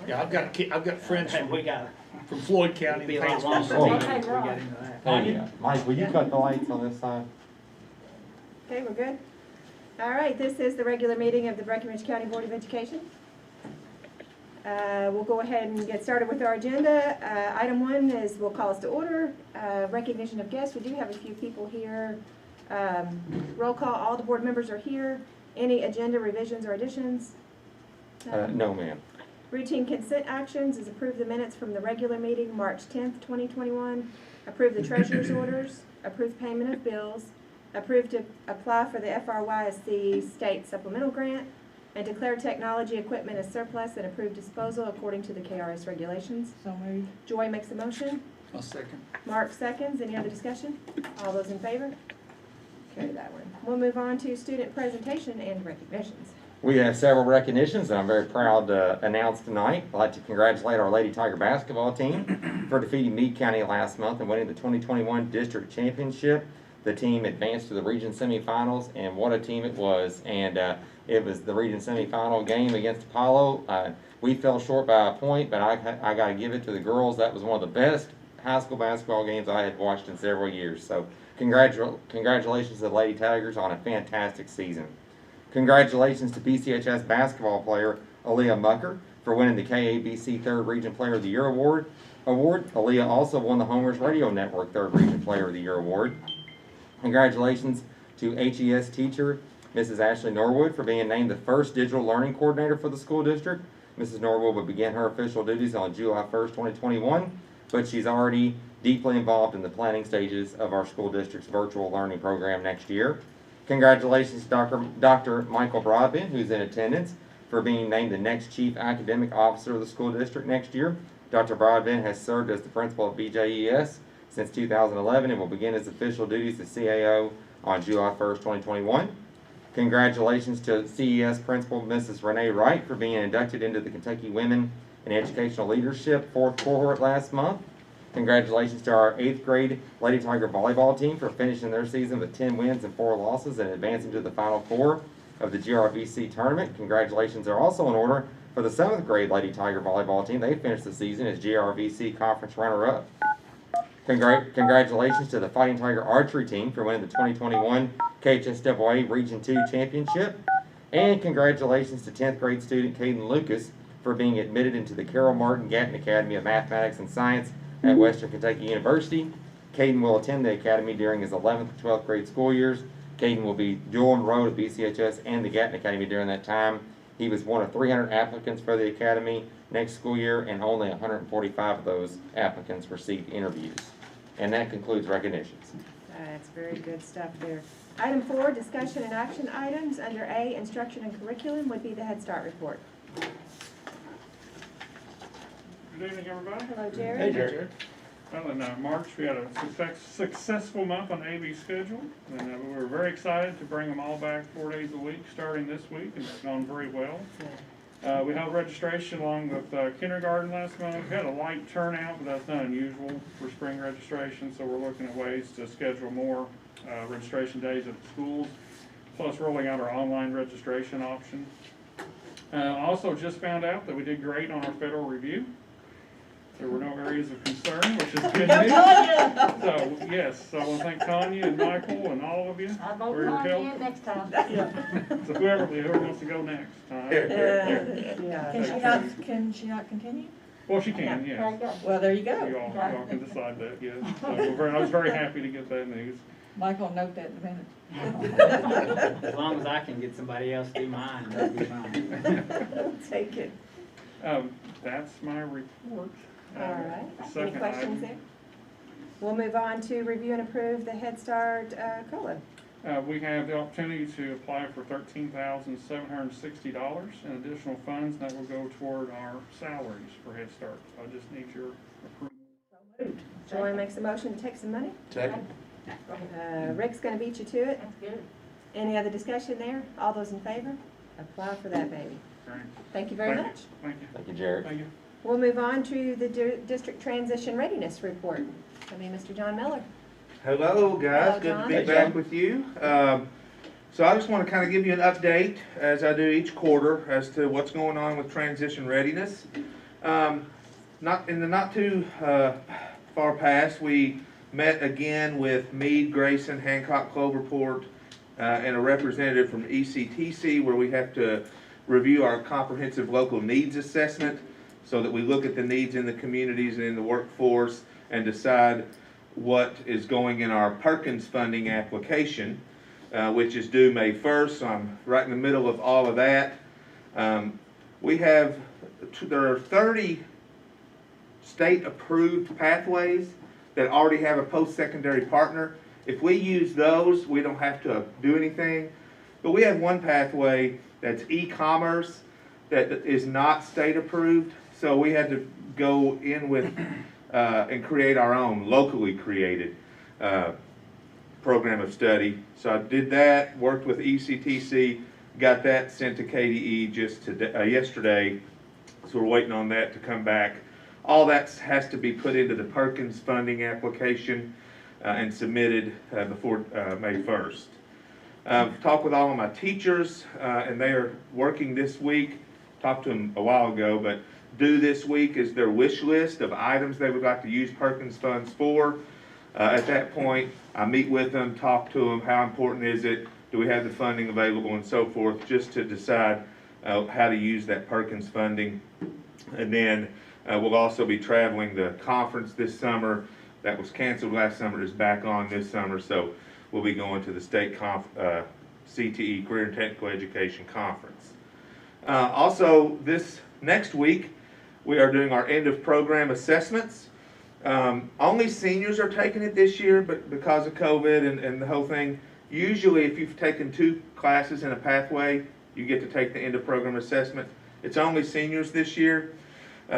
Yeah, I've got friends And we got, from Floyd County. be a that lot pays longer for meeting it. if we got into that. Oh, yeah. Mike, will you cut the lights on this side? Okay, we're good? All right, this is the regular meeting of the Breckinridge County Board of Education. We'll go ahead and get started with our agenda. Item 1 is, we'll call us to order. Recognition of guests. We do have a few people here. Roll call, all the board members are here. Any agenda revisions or additions? No, ma'am. Routine consent actions is approve the minutes from the regular meeting, March 10th, 2021. Approve the treasurer's orders. Approve payment of bills. Approve to apply for the FRYSC state supplemental grant. And declare technology equipment as surplus and approve disposal according to the KRS regulations. So moved. Joy makes a motion. A second. Mark seconds. Any other discussion? All those in favor? Carry that one. We'll move on to student presentation and recognitions. We have several recognitions that I'm very proud to announce tonight. I'd like to congratulate our Lady Tiger basketball team for defeating Meade County last month and winning the 2021 district championship. The team advanced to the region semifinals, and what a team it was. And it was the region semifinal game against Apollo. We fell short by a point, but I got to give it to the girls. That was one of the best high school basketball games I had watched in several years. So congratulations to the Lady Tigers on a fantastic season. Congratulations to BCHS basketball player Aaliyah Mucker for winning the KABC 3rd Region Player of the Year award. Aaliyah also won the Homers Radio Network 3rd Region Player of the Year award. Congratulations to HES teacher Mrs. Ashley Norwood for being named the first digital learning coordinator for the school district. Mrs. Norwood will begin her official duties on July 1st, 2021, but she's already deeply involved in the planning stages of our school district's virtual learning program next year. Congratulations to Dr. Michael Broadbent, who's in attendance, for being named the next Chief Academic Officer of the school district next year. Dr. Broadbent has served as the principal of BJES since 2011 and will begin his official duties as CAO on July 1st, 2021. Congratulations to CES Principal Mrs. Renee Wright for being inducted into the Kentucky Women in Educational Leadership 4th cohort last month. Congratulations to our 8th grade Lady Tiger volleyball team for finishing their season with 10 wins and 4 losses and advancing to the Final Four of the GRVC tournament. Congratulations are also in order for the 7th grade Lady Tiger volleyball team. They finished the season as GRVC conference runner-up. Congratulations to the Fighting Tiger archery team for winning the 2021 KHSAA Region 2 championship. And congratulations to 10th grade student Caden Lucas for being admitted into the Carroll Martin Gatton Academy of Mathematics and Science at Western Kentucky University. Caden will attend the academy during his 11th and 12th grade school years. Caden will be dual enrolled at BCHS and the Gatton Academy during that time. He was one of 300 applicants for the academy next school year, and only 145 of those applicants received interviews. And that concludes recognitions. That's very good stuff there. Item 4, discussion and action items. Under A, instruction and curriculum would be the Head Start report. Good evening, everybody. Hello, Jerry. Hey, Jerry. Well, in March, we had a successful month on the AV schedule, and we were very excited to bring them all back 4 days a week, starting this week, and it's gone very well. We held registration along with kindergarten last month. We had a light turnout, but that's not unusual for spring registration, so we're looking at ways to schedule more registration days at the schools, plus rolling out our online registration option. Also just found out that we did great on our federal review. There were no areas of concern, which is good news. So, yes, I want to thank Tanya and Michael and all of you I'll for vote your Tanya help. in next time. So whoever wants to go next. Yeah. Can she not continue? Well, she can, There yes. you go. Well, there you You go. all can decide that, yes. So I was very happy to get that news. Michael, note that in a minute. As long as I can get somebody else to do mine, that'll be fine. Take it. That's my report. All right. Any Second questions item. there? We'll move on to review and approve the Head Start COLA. We have the opportunity to apply for $13,760 in additional funds that will go toward our salaries for Head Start. So I just need your approval. Joy makes a motion to take some money. Second. Rick's gonna beat you to it. That's good. Any other discussion there? All those in favor? Apply for that baby. Great. Thank you very Thank you. much. Thank you. Thank you, Jared. Thank you. We'll move on to the district transition readiness report. I mean, Mr. John Miller. Hello, guys. Hello, Good John. to be Hey, back John. with you. So I just want to kind of give you an update, as I do each quarter, as to what's going on with transition readiness. Not in the not too far past, we met again with Meade, Grayson, Hancock, Cloverport, and a representative from ECTC, where we have to review our comprehensive local needs assessment so that we look at the needs in the communities and in the workforce and decide what is going in our Perkins funding application, which is due May 1st. So I'm right in the middle of all of that. There are 30 state-approved pathways that already have a post-secondary partner. If we use those, we don't have to do anything. But we have one pathway that's e-commerce that is not state-approved. So we had to go in with and create our own locally created program of study. So I did that, worked with ECTC, got that sent to KDE just today, yesterday. So we're waiting on that to come back. All that has to be put into the Perkins funding application and submitted before May 1st. Talked with all of my teachers, and they are working this week. Talked to them a while ago, but due this week is their wish list of items they would like to use Perkins funds for. At that point, I meet with them, talk to them, how important is it, do we have the funding available, and so forth, just to decide how to use that Perkins funding. And then we'll also be traveling the conference this summer that was canceled last summer, is back on this summer, so we'll be going to the state CTE, Career and Technical Education Conference. Also, this next week, we are doing our end of program assessments. Only seniors are taking it this year, but because of COVID and the whole thing, usually if you've taken 2 classes in a pathway, you get to take the end of program assessment. It's only seniors this year.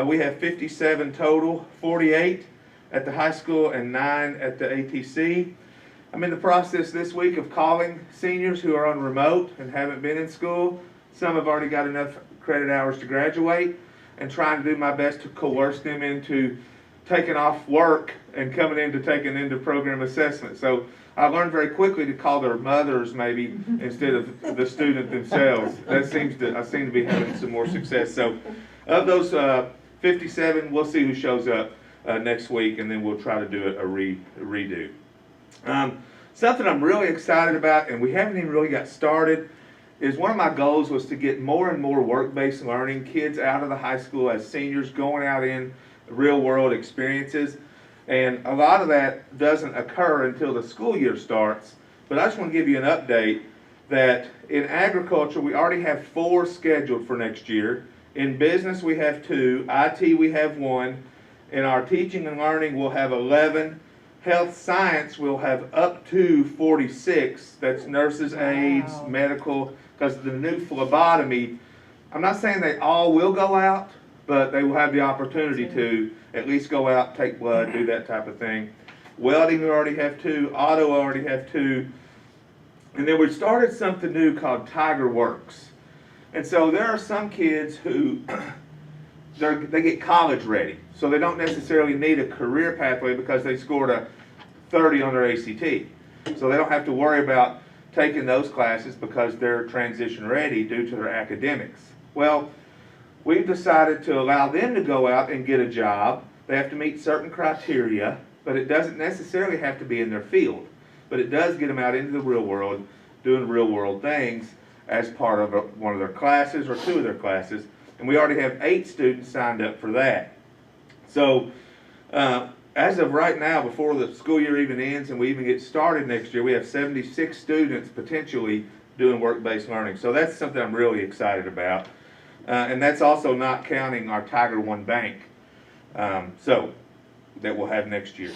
We have 57 total, 48 at the high school and 9 at the ATC. I'm in the process this week of calling seniors who are on remote and haven't been in school. Some have already got enough credit hours to graduate, and trying to do my best to coerce them into taking off work and coming in to take an end of program assessment. So I learned very quickly to call their mothers maybe instead of the student themselves. I seem to be having some more success. So of those 57, we'll see who shows up next week, and then we'll try to do a redo. Something I'm really excited about, and we haven't even really got started, is one of my goals was to get more and more work-based learning kids out of the high school as seniors, going out in real-world experiences. And a lot of that doesn't occur until the school year starts. But I just want to give you an update that in agriculture, we already have 4 scheduled for next year. In business, we have 2. IT, we have 1. In our teaching and learning, we'll have 11. Health science, we'll have up to 46. That's nurses, aides, medical, because the new phlebotomy, I'm not saying they all will go out, but they will have the opportunity to at least go out, take blood, do that type of thing. Welding, we already have 2. Auto, we already have 2. And then we started something new called Tiger Works. And so there are some kids who they get college ready. So they don't necessarily need a career pathway because they scored a 30 on their ACT. So they don't have to worry about taking those classes because they're transition ready due to their academics. Well, we've decided to allow them to go out and get a job. They have to meet certain criteria, but it doesn't necessarily have to be in their field. But it does get them out into the real world, doing real world things as part of one of their classes or 2 of their classes. And we already have 8 students signed up for that. So as of right now, before the school year even ends and we even get started next year, we have 76 students potentially doing work-based learning. So that's something I'm really excited about. And that's also not counting our Tiger One Bank so that we'll have next year.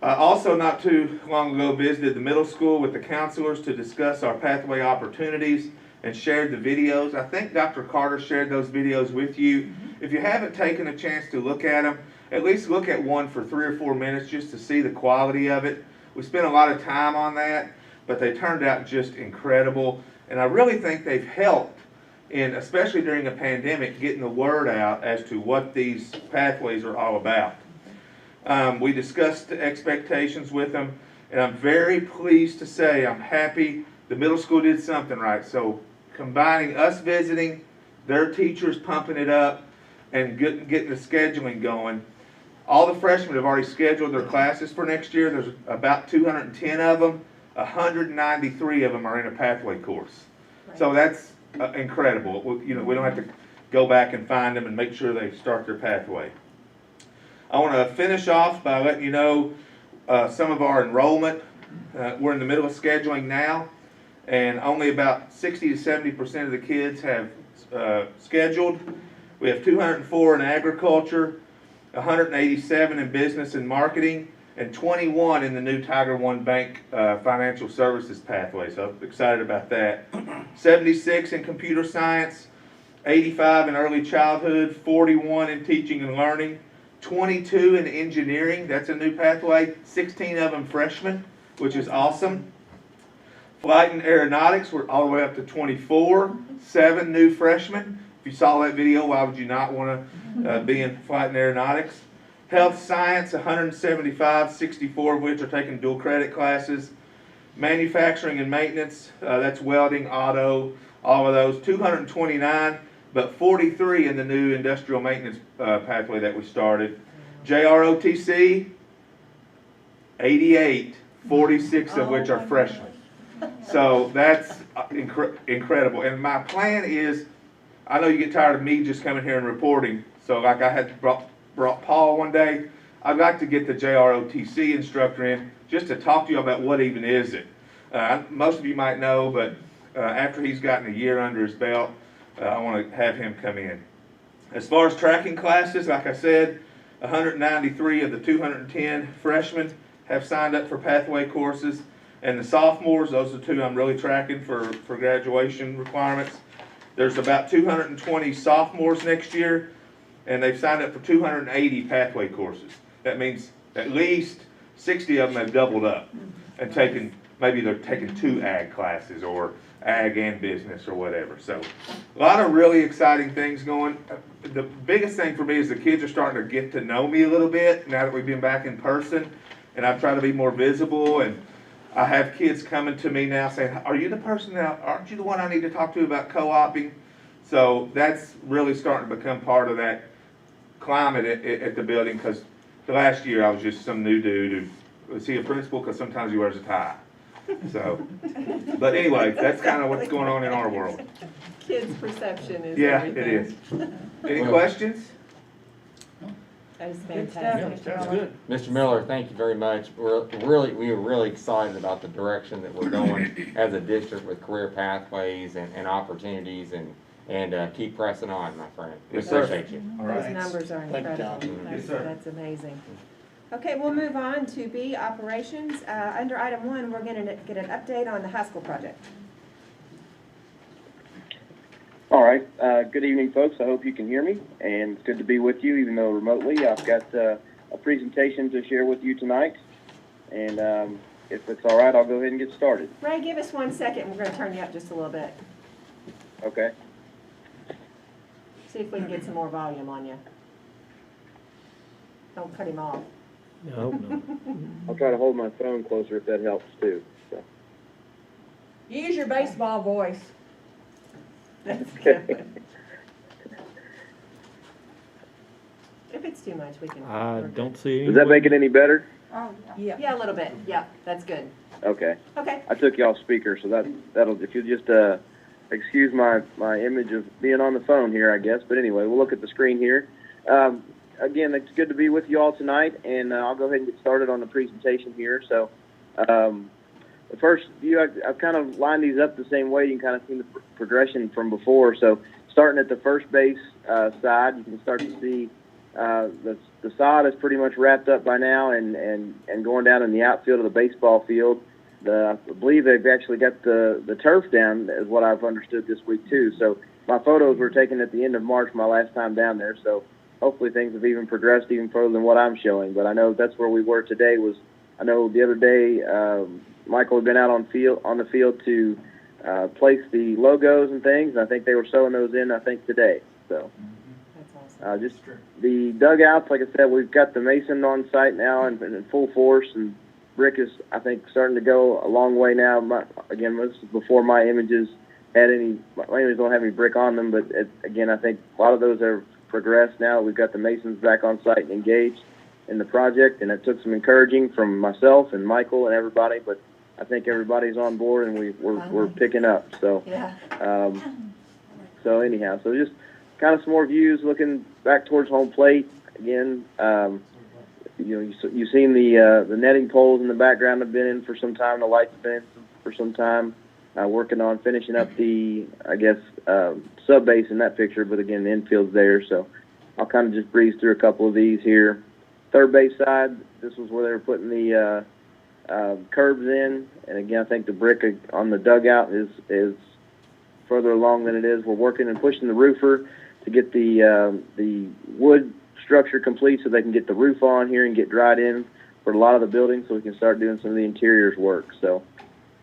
Also, not too long ago, visited the middle school with the counselors to discuss our pathway opportunities and shared the videos. I think Dr. Carter shared those videos with you. If you haven't taken a chance to look at them, at least look at one for 3 or 4 minutes just to see the quality of it. We spent a lot of time on that, but they turned out just incredible. And I really think they've helped in, especially during a pandemic, getting the word out as to what these pathways are all about. We discussed the expectations with them, and I'm very pleased to say I'm happy the middle school did something right. So combining us visiting, their teachers pumping it up and getting the scheduling going. All the freshmen have already scheduled their classes for next year. There's about 210 of them. 193 of them are in a pathway course. So that's incredible. We don't have to go back and find them and make sure they start their pathway. I want to finish off by letting you know some of our enrollment. We're in the middle of scheduling now, and only about 60 to 70% of the kids have scheduled. We have 204 in agriculture, 187 in business and marketing, and 21 in the new Tiger One Bank financial services pathway. So I'm excited about that. 76 in computer science, 85 in early childhood, 41 in teaching and learning, 22 in engineering. That's a new pathway. 16 of them freshmen, which is awesome. Flight and aeronautics, we're all the way up to 24, 7 new freshmen. If you saw that video, why would you not want to be in flight and aeronautics? Health science, 175, 64 of which are taking dual credit classes. Manufacturing and maintenance, that's welding, auto, all of those, 229, but 43 in the new industrial maintenance pathway that we started. JROTC, 88, 46 of which are freshmen. So that's incredible. And my plan is, I know you get tired of me just coming here and reporting. So like I had brought Paul one day, I'd like to get the JROTC instructor in just to talk to you about what even is it. Most of you might know, but after he's gotten a year under his belt, I want to have him come in. As far as tracking classes, like I said, 193 of the 210 freshmen have signed up for pathway courses. And the sophomores, those are the two I'm really tracking for graduation requirements. There's about 220 sophomores next year, and they've signed up for 280 pathway courses. That means at least 60 of them have doubled up and taken, maybe they're taking 2 ag classes or ag and business or whatever. So a lot of really exciting things going. The biggest thing for me is the kids are starting to get to know me a little bit now that we've been back in person, and I've tried to be more visible. And I have kids coming to me now saying, are you the person now, aren't you the one I need to talk to about co-oping? So that's really starting to become part of that climate at the building, because the last year I was just some new dude who, was he a principal? Because sometimes he wears a tie. So, but anyway, that's kind of what's going on in our world. Kids' perception is Yeah, everything. it is. Any questions? That is Good stuff. fantastic. That's good. Mr. Miller, thank you very much. We were really excited about the direction that we're going as a district with career pathways and opportunities, and keep pressing on, my friend. We Yes, sir. appreciate you. All Those right. numbers are Thank you, incredible. Tom. Yes, sir. That's amazing. Okay, we'll move on to B, operations. Under item 1, we're going to get an update on the high school project. All right. Good evening, folks. I hope you can hear me, and it's good to be with you, even though remotely. I've got a presentation to share with you tonight, and if it's all right, I'll go ahead and get started. Ray, give us 1 second. We're going to turn you up just a little bit. Okay. See if we can get some more volume on you. Don't cut him off. No. I'll try to hold my phone closer if that helps, too. So. Use your baseball voice. That's good. If it's too much, we can. I don't see any. Does that make it any better? Oh, yeah. Yeah, a little bit. Yeah, that's good. Okay. Okay. I took you off speaker, so that'll, if you just excuse my image of being on the phone here, I guess. But anyway, we'll look at the screen here. Again, it's good to be with you all tonight, and I'll go ahead and get started on the presentation here. So the first view, I've kind of lined these up the same way. You can kind of see the progression from before. So starting at the first base side, you can start to see the sod is pretty much wrapped up by now, and going down in the outfield of the baseball field. I believe they've actually got the turf down, is what I've understood this week too. So my photos were taken at the end of March, my last time down there. So hopefully things have even progressed even further than what I'm showing. But I know that's where we were today. I know the other day Michael had been out on the field to place the logos and things. And I think they were sewing those in, I think, today. So That's awesome. just the dugouts, like I said, we've got the mason on site now in full force, and brick is, I think, starting to go a long way now. Again, this is before my images had any, lanes don't have any brick on them, but again, I think a lot of those have progressed now. We've got the masons back on site and engaged in the project, and it took some encouraging from myself and Michael and everybody, but I think everybody's on board and we're picking up. So, Yeah. so anyhow, so just kind of some more views looking back towards home plate. Again, you've seen the netting poles in the background have been in for some time. The lights have been in for some time. Working on finishing up the, I guess, sub base in that picture, but again, the infield's there. So I'll kind of just breeze through a couple of these here. Third base side, this was where they were putting the curbs in, and again, I think the brick on the dugout is further along than it is. We're working and pushing the roofer to get the wood structure complete so they can get the roof on here and get dried in for a lot of the buildings, so we can start doing some of the interiors work. So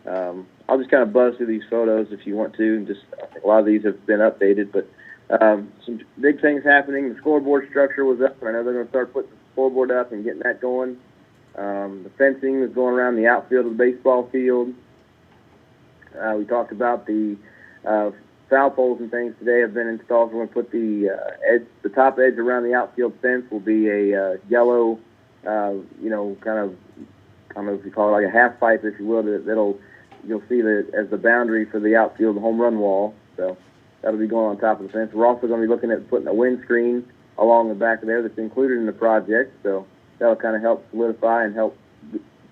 I'll just kind of buzz through these photos if you want to, and just I think a lot of these have been updated, but some big things happening. The scoreboard structure was up, and I know they're going to start putting the scoreboard up and getting that going. The fencing is going around the outfield of the baseball field. We talked about the foul poles and things today have been installed. We're going to put the top edge around the outfield fence will be a yellow, kind of, I don't know if you call it like a half pipe, if you will, you'll see that as the boundary for the outfield home run wall. So that'll be going on top of the fence. We're also going to be looking at putting a windscreen along the back of there that's included in the project. So that'll kind of help solidify and help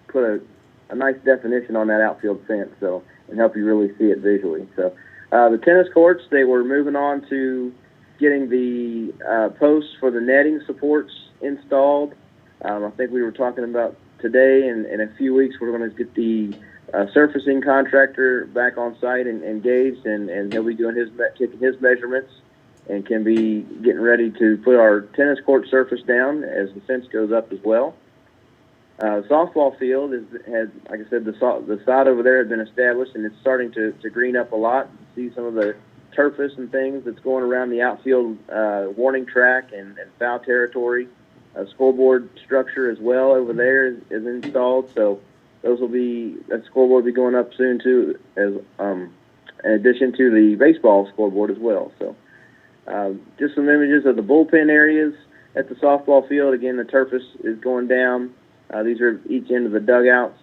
put a nice definition on that outfield fence, so, and help you really see it visually. So the tennis courts, they were moving on to getting the posts for the netting supports installed. I think we were talking about today, and in a few weeks we're going to get the surfacing contractor back on site and engaged, and he'll be doing taking his measurements and can be getting ready to put our tennis court surface down as the fence goes up as well. Softball field has, like I said, the sod over there has been established, and it's starting to green up a lot. You see some of the turfus and things that's going around the outfield warning track and foul territory. Scoreboard structure as well over there is installed, so that scoreboard will be going up soon too, as in addition to the baseball scoreboard as well. So just some images of the bullpen areas at the softball field. Again, the turfus is going down. These are each end of the dugouts.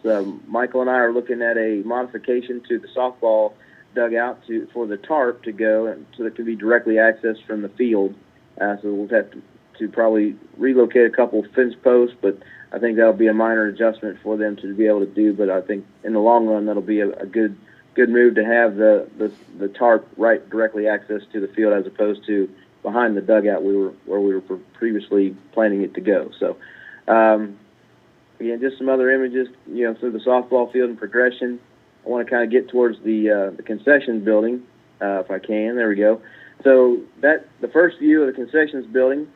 Michael and I are looking at a modification to the softball dugout for the tarp to go, and so that it can be directly accessed from the field. So we'll have to probably relocate a couple fence posts, but I think that'll be a minor adjustment for them to be able to do. But I think in the long run, that'll be a good move to have the tarp right directly accessed to the field, as opposed to behind the dugout where we were previously planning it to go. So again, just some other images, through the softball field and progression. I want to kind of get towards the concessions building, if I can. There we go. So the first view of the concessions building,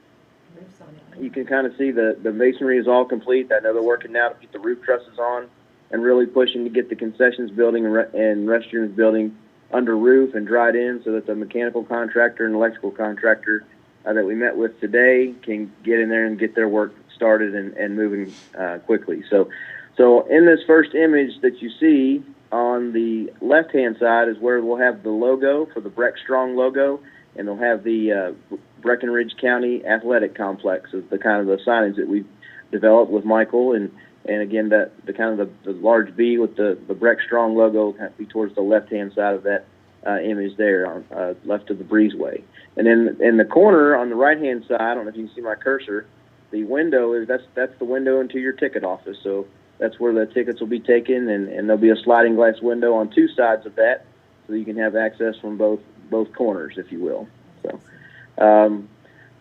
you can kind of see the masonry is all complete. I know they're working now to get the roof trusses on and really pushing to get the concessions building and restrooms building under roof and dried in, so that the mechanical contractor and electrical contractor that we met with today can get in there and get their work started and moving quickly. So in this first image that you see on the left-hand side is where we'll have the logo for the Breck Strong logo, and they'll have the Breckinridge County Athletic Complex as the kind of the signage that we've developed with Michael, and again, the kind of the large B with the Breck Strong logo kind of be towards the left-hand side of that image there, on left of the breezeway. And then in the corner on the right-hand side, I don't know if you can see my cursor, the window that's the window into your ticket office. So that's where the tickets will be taken, and there'll be a sliding glass window on two sides of that, so you can have access from both corners, if you will. So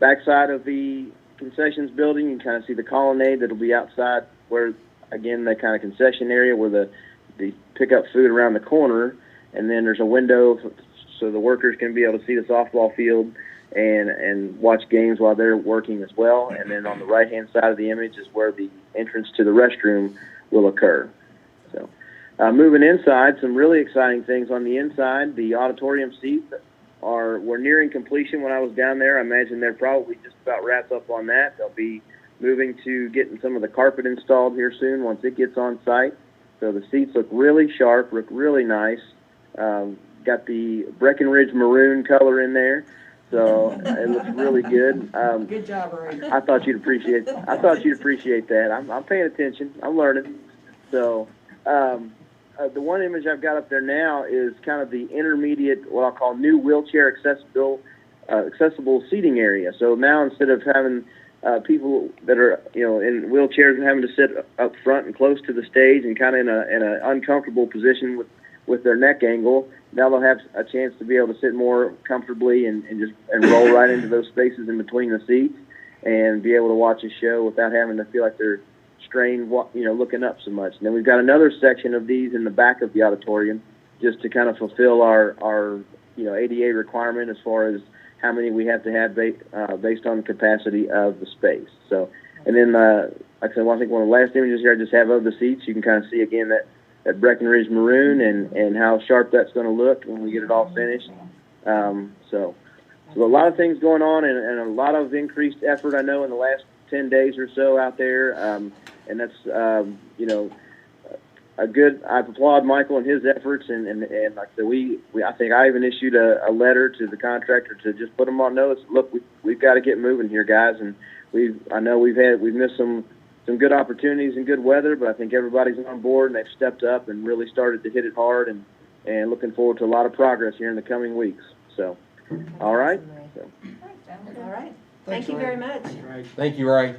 backside of the concessions building, you can kind of see the colonnade that'll be outside, where again the kind of concession area where they pick up food around the corner, and then there's a window so the workers can be able to see the softball field and watch games while they're working as well. And then on the right-hand side of the image is where the entrance to the restroom will occur. So moving inside, some really exciting things on the inside. The auditorium seats were nearing completion when I was down there. I imagine they're probably just about wrapped up on that. They'll be moving to getting some of the carpet installed here soon once it gets on site. So the seats look really sharp, look really nice. got the Breckinridge maroon color in there, so it looks really good. Good job, Ray. I thought you'd appreciate that. I'm paying attention. I'm learning. So the one image I've got up there now is kind of the intermediate, what I'll call new wheelchair accessible seating area. So now instead of having people that are in wheelchairs and having to sit up front and close to the stage and kind of in an uncomfortable position with their neck angle, now they'll have a chance to be able to sit more comfortably and roll right into those spaces in between the seats and be able to watch a show without having to feel like they're strained, looking up so much. And then we've got another section of these in the back of the auditorium just to kind of fulfill our ADA requirement as far as how many we have to have based on the capacity of the space. So, and then, like I said, I think one of the last images here I just have of the seats, you can kind of see again that Breckinridge maroon and how sharp that's going to look when we get it all finished. So a lot of things going on and a lot of increased effort, I know, in the last 10 days or so out there. And that's, I applaud Michael and his efforts, and like I said, I think I even issued a letter to the contractor to just put them on notice. Look, we've got to get moving here, guys, and I know we've missed some good opportunities and good weather, but I think everybody's on board and they've stepped up and really started to hit it hard, and looking forward to a lot of progress here in the coming weeks. So, all right. So. All right. Thank you very much. Right. Thank you, Ray.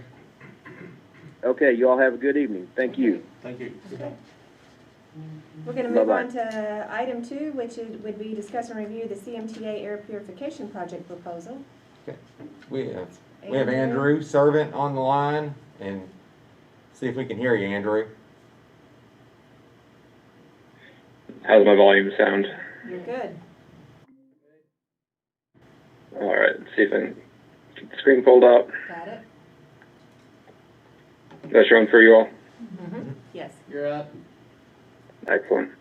Okay, you all have a good evening. Thank you. Thank you. We're going to move Bye-bye. on to item 2, which would be discuss and review the CMTA air purification project proposal. We have Andrew Servant on the line, and see if we can hear you, Andrew. How's my volume sound? You're good. All right, let's see if I can keep the screen pulled up. Got it? Is that showing for you all? Yes. You're up. Excellent.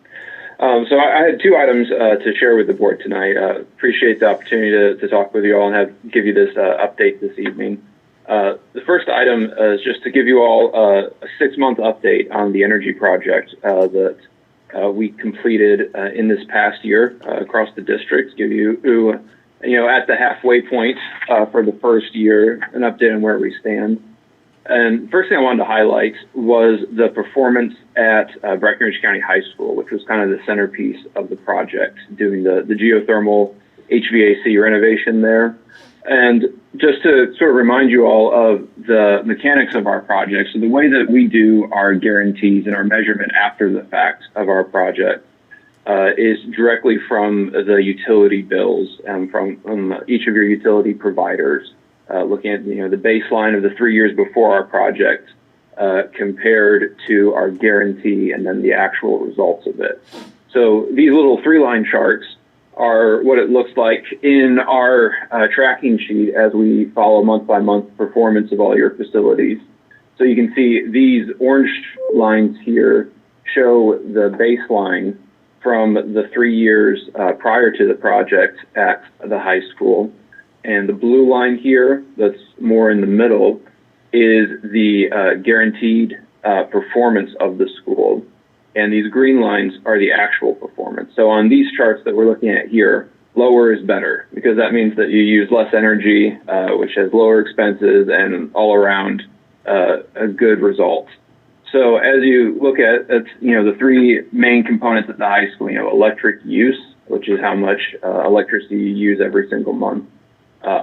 So I had 2 items to share with the board tonight. Appreciate the opportunity to talk with you all and give you this update this evening. The first item is just to give you all a 6-month update on the energy project that we completed in this past year across the district. Give you, at the halfway point for the first year, an update on where we stand. And first thing I wanted to highlight was the performance at Breckinridge County High School, which was kind of the centerpiece of the project, doing the geothermal HVAC renovation there. And just to sort of remind you all of the mechanics of our project, so the way that we do our guarantees and our measurement after the fact of our project is directly from the utility bills and from each of your utility providers. Looking at the baseline of the 3 years before our project compared to our guarantee and then the actual results of it. So these little 3-line charts are what it looks like in our tracking sheet as we follow month-by-month performance of all your facilities. So you can see these orange lines here show the baseline from the 3 years prior to the project at the high school. And the blue line here, that's more in the middle, is the guaranteed performance of the school. And these green lines are the actual performance. So on these charts that we're looking at here, lower is better, because that means that you use less energy, which has lower expenses and all around a good result. So as you look at the 3 main components at the high school, electric use, which is how much electricity you use every single month.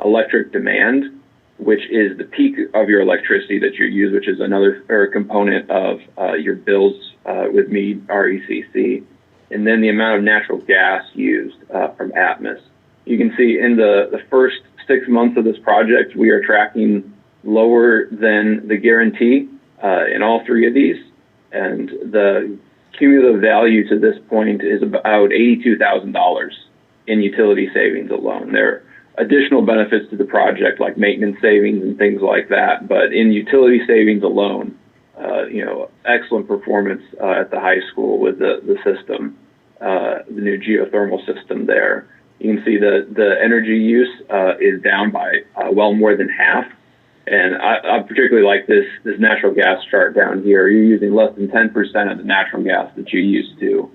Electric demand, which is the peak of your electricity that you use, which is another component of your bills with MEAD, RECC, and then the amount of natural gas used from Atmos. You can see in the first 6 months of this project, we are tracking lower than the guarantee in all 3 of these, and the cumulative value to this point is about $82,000 in utility savings alone. There additional benefits to the project like maintenance savings and things like that, but in utility savings alone, excellent performance at the high school with the system, the new geothermal system there. You can see the energy use is down by well more than half, and I particularly like this natural gas chart down here. You're using less than 10% of the natural gas that you used to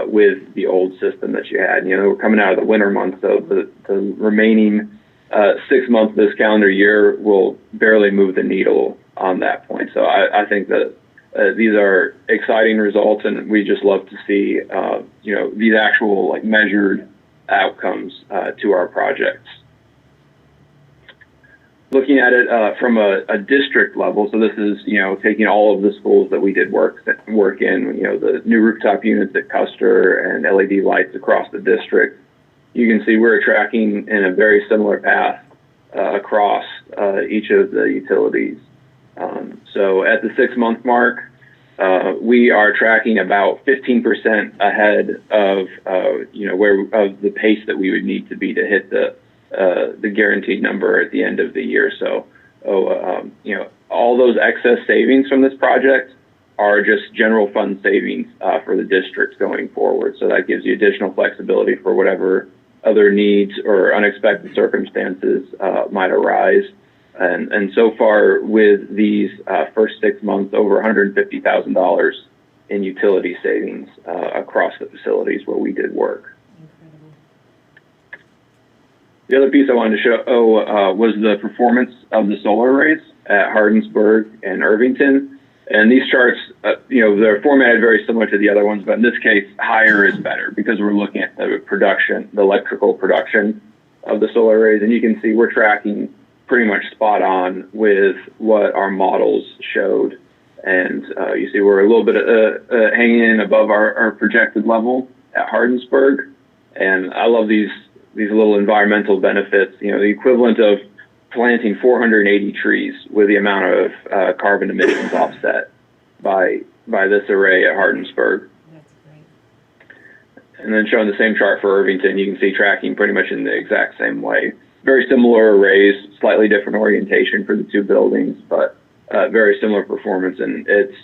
with the old system that you had. You know, we're coming out of the winter months, so the remaining 6 months of this calendar year will barely move the needle on that point. So I think that these are exciting results, and we just love to see, you know, these actual like measured outcomes to our projects. Looking at it from a district level, so this is, you know, taking all of the schools that we did work in, you know, the new rooftop units at Custer and LED lights across the district. You can see we're tracking in a very similar path across each of the utilities. So at the 6-month mark, we are tracking about 15% ahead of, you know, of the pace that we would need to be to hit the guaranteed number at the end of the year. So, you know, all those excess savings from this project are just general fund savings for the district going forward. So that gives you additional flexibility for whatever other needs or unexpected circumstances might arise. And so far with these first 6 months, over $150,000 in utility savings across the facilities where we did work. The other piece I wanted to show was the performance of the solar arrays at Hardinsburg and Irvington. And these charts, you know, they're formatted very similar to the other ones, but in this case, higher is better because we're looking at the production, the electrical production of the solar arrays. And you can see we're tracking pretty much spot on with what our models showed. And you see we're a little bit hanging in above our projected level at Hardinsburg. And I love these little environmental benefits, you know, the equivalent of planting 480 trees with the amount of carbon emissions offset by this array at Hardinsburg. That's great. And then showing the same chart for Irvington, you can see tracking pretty much in the exact same way. Very similar arrays, slightly different orientation for the two buildings, but very similar performance, and it's,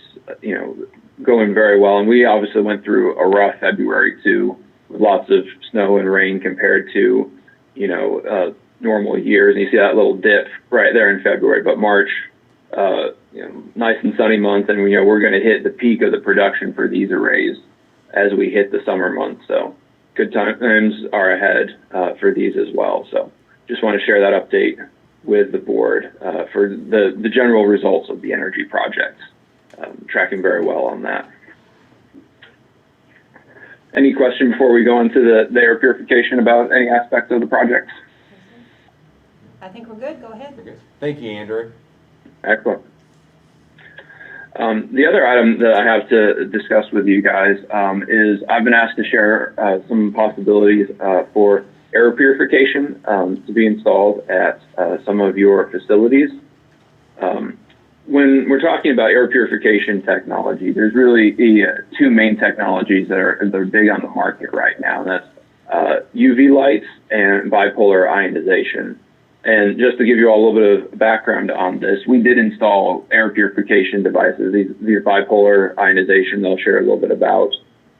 you know, going very well. And we obviously went through a rough February too, with lots of snow and rain compared to, you know, normal years. And you see that little dip right there in February, but March, you know, nice and sunny month, and you know we're going to hit the peak of the production for these arrays as we hit the summer months. So good times are ahead for these as well. So just want to share that update with the board for the general results of the energy project. Tracking very well on that. Any question before we go into the air purification about any aspects of the project? I think we're good. Go ahead. Thank you, Andrew. Excellent. The other item that I have to discuss with you guys is I've been asked to share some possibilities for air purification to be installed at some of your facilities. When we're talking about air purification technology, there's really two main technologies that are big on the market right now. And that's UV lights and bipolar ionization. And just to give you all a little bit of background on this, we did install air purification devices, these bipolar ionization, they'll share a little bit about,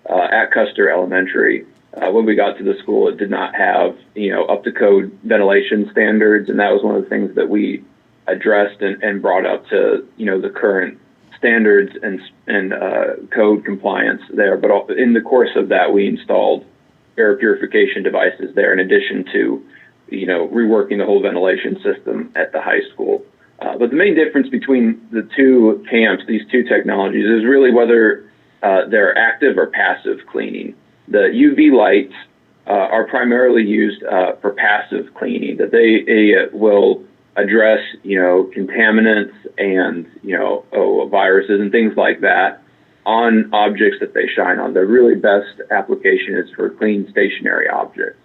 at Custer Elementary. When we got to the school, it did not have, you know, up to code ventilation standards, and that was one of the things that we addressed and brought up to, you know, the current standards and code compliance there. But in the course of that, we installed air purification devices there in addition to, you know, reworking the whole ventilation system at the high school. But the main difference between the two camps, these two technologies, is really whether they're active or passive cleaning. The UV lights are primarily used for passive cleaning, that they will address, you know, contaminants and, you know, viruses and things like that on objects that they shine on. Their really best application is for clean stationary objects.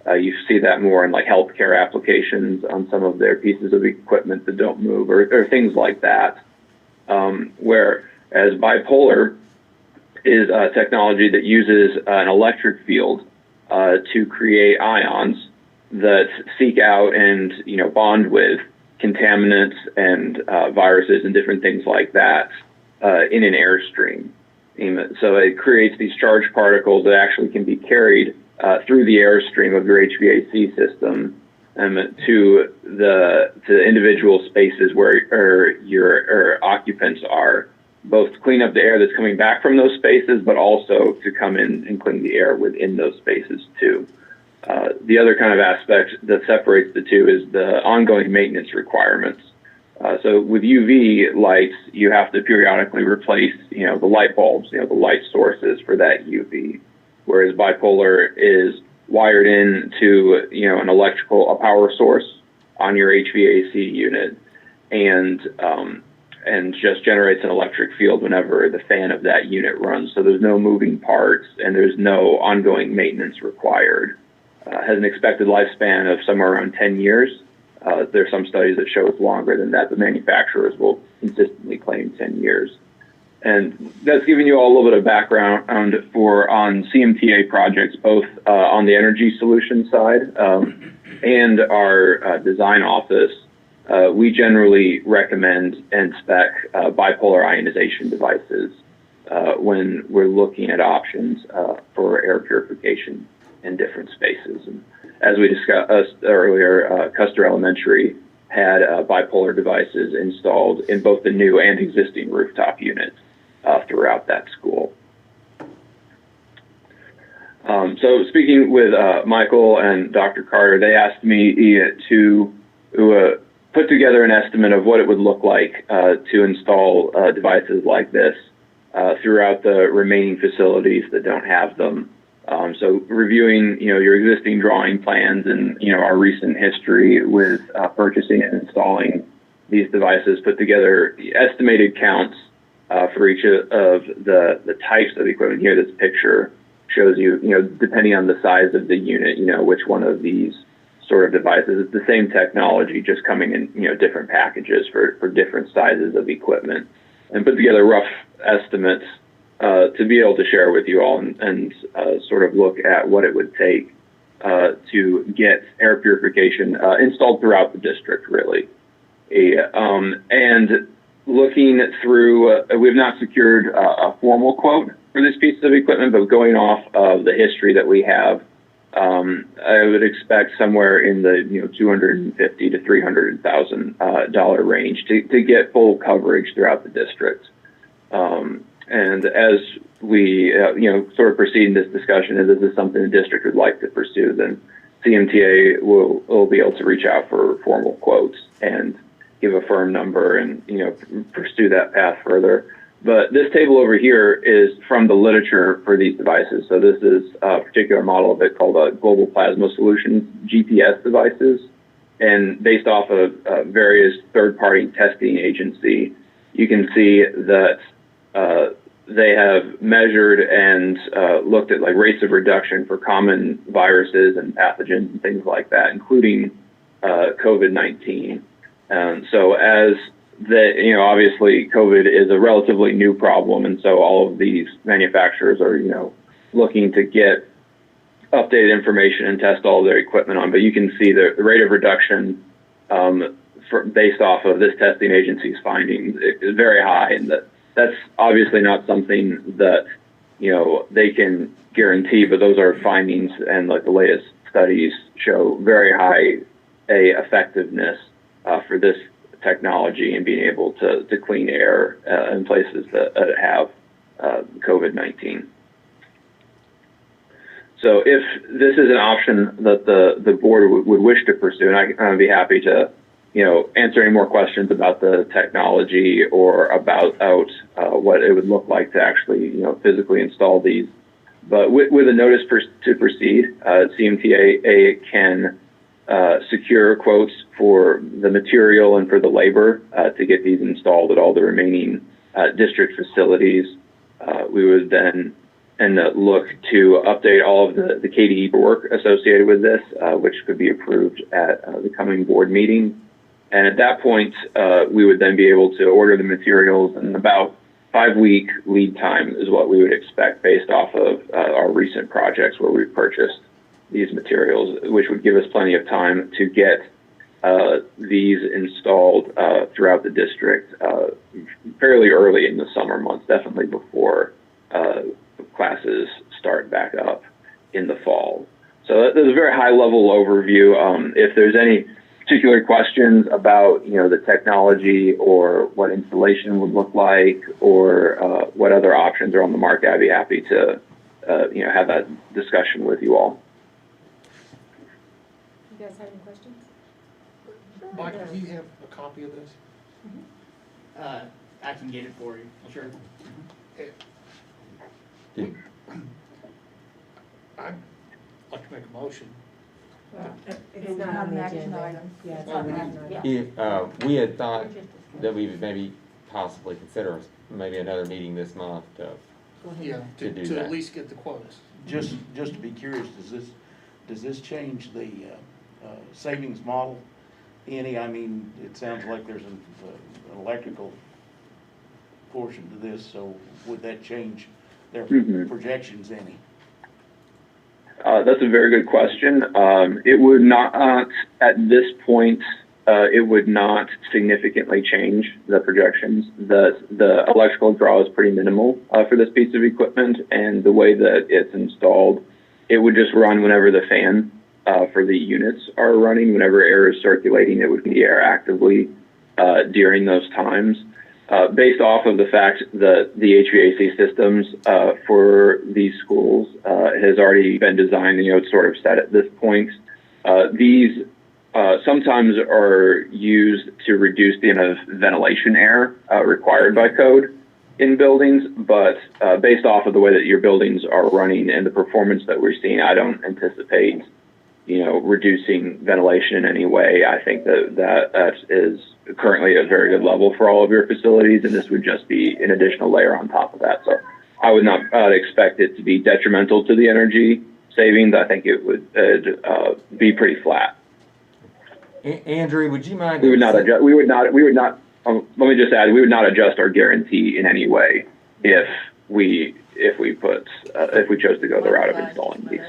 You see that more in like healthcare applications on some of their pieces of equipment that don't move or things like that. Whereas bipolar is a technology that uses an electric field to create ions that seek out and, you know, bond with contaminants and viruses and different things like that in an airstream. So it creates these charged particles that actually can be carried through the airstream of your HVAC system to the individual spaces where your occupants are both to clean up the air that's coming back from those spaces, but also to come in and clean the air within those spaces too. The other kind of aspect that separates the two is the ongoing maintenance requirements. So with UV lights, you have to periodically replace, the light bulbs, the light sources for that UV, whereas bipolar is wired into, a power source on your HVAC unit, and just generates an electric field whenever the fan of that unit runs. So there's no moving parts and there's no ongoing maintenance required. Has an expected lifespan of somewhere around 10 years. There are some studies that show it's longer than that, but manufacturers will consistently claim 10 years. And that's giving you all a little bit of background on CMTA projects, both on the energy solution side and our design office. We generally recommend and spec bipolar ionization devices when we're looking at options for air purification in different spaces. And as we discussed earlier, Custer Elementary had bipolar devices installed in both the new and existing rooftop units throughout that school. So speaking with Michael and Dr. Carter, they asked me to put together an estimate of what it would look like to install devices like this throughout the remaining facilities that don't have them. So reviewing, your existing drawing plans and, our recent history with purchasing and installing these devices, put together estimated counts for each of the types of equipment. Here, this picture shows you, depending on the size of the unit, which one of these sort of devices. It's the same technology, just coming in, different packages for different sizes of equipment, and put together rough estimates to be able to share with you all and sort of look at what it would take to get air purification installed throughout the district, really. And looking through, we've not secured a formal quote for this piece of equipment, but going off of the history that we have, I would expect somewhere in the $250,000 to $300,000 range to get full coverage throughout the district. And as we sort of proceed in this discussion, if this is something the district would like to pursue, then CMTA will be able to reach out for formal quotes and give a firm number and pursue that path further. But this table over here is from the literature for these devices. So this is a particular model of it called Global Plasma Solutions GPS devices. And based off of various third-party testing agency, you can see that they have measured and looked at rates of reduction for common viruses and pathogens and things like that, including COVID-19. So as obviously COVID is a relatively new problem, and so all of these manufacturers are, looking to get updated information and test all of their equipment on. But you can see the rate of reduction based off of this testing agency's findings is very high, and that's obviously not something that they can guarantee, but those are findings, and the latest studies show very high effectiveness for this technology and being able to clean air in places that have COVID-19. So if this is an option that the board would wish to pursue, and I'd be happy to answer any more questions about the technology or about what it would look like to actually physically install these. But with a notice to proceed, CMTA can secure quotes for the material and for the labor to get these installed at all the remaining district facilities. We would then look to update all of the KDE work associated with this, which could be approved at the coming board meeting. And at that point, we would then be able to order the materials, and about 5-week lead time is what we would expect based off of our recent projects where we've purchased these materials, which would give us plenty of time to get these installed throughout the district fairly early in the summer months, definitely before classes start back up in the fall. So that's a very high level overview. If there's any particular questions about, the technology or what installation would look like, or what other options are on the market, I'd be happy to, have that discussion with you all. You guys have any questions? Michael, do you have a copy of this? I can get it for you, sure. I'd like to make a motion. It's not an action item. Yeah, it's Well, not we an need- action item. We had thought that we would maybe possibly consider maybe another meeting this month to, Yeah, To do to that. at least get the quotes. Just to be curious, does this change the savings model any? I mean, it sounds like there's an electrical portion to this, so would that change their projections any? That's a very good question. It would not, at this point, it would not significantly change the projections. The electrical draw is pretty minimal for this piece of equipment, and the way that it's installed, it would just run whenever the fan for the units are running. Whenever air is circulating, it would be air actively during those times. Based off of the fact that the HVAC systems for these schools has already been designed, it's sort of set at this point. These sometimes are used to reduce the amount of ventilation air required by code in buildings, but based off of the way that your buildings are running and the performance that we're seeing, I don't anticipate, reducing ventilation in any way. I think that is currently at a very good level for all of your facilities, and this would just be an additional layer on top of that. So I would not expect it to be detrimental to the energy savings. I think it would be pretty flat. Andrew, would you mind? We would not adjust. Let me just add, we would not adjust our guarantee in any way if we chose to go the route of installing these.